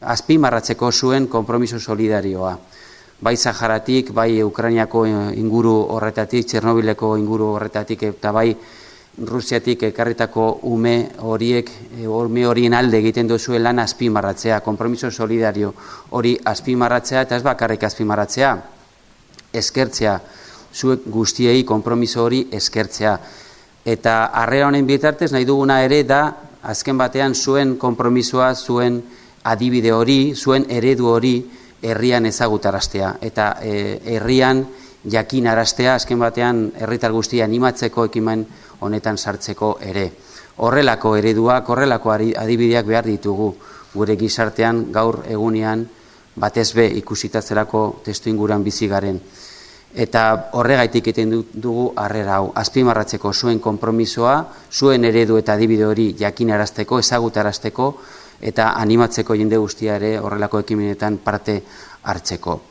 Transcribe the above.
azpimarratzeko zuen konpromiso solidarioa. Bai Saharatik, bai Ukrainiako inguru horretatik, Txernobileko inguru horretatik, eta bai Rusiatik ekarritako ume horien alde egiten duzuen lan azpimarratzea, konpromiso solidario hori azpimarratzea, eta ez bakarrik azpimarratzea, eskertzea, zuek guztiei konpromiso hori eskertzea. Eta harrera honen bitartez nahi duguna ere da, azken batean zuen konpromisoa, zuen adibide hori, zuen eredu hori herrian ezagutaraztea. Eta herrian jakinaraztea, azken batean herritar guztia animatzeko ekimen honetan sartzeko ere. Horrelako ereduak, horrelako adibideak behar ditugu gure gizartean gaur egunean batez be ikusitatzerako testuinguruan bizi garen. Eta horregaitik egiten dugu harrera hau, azpimarratzeko zuen konpromisoa, zuen eredu eta adibide hori jakinarazteko, ezagutarazteko eta animatzeko jende guztia ere horrelako ekimenetan parte hartzeko.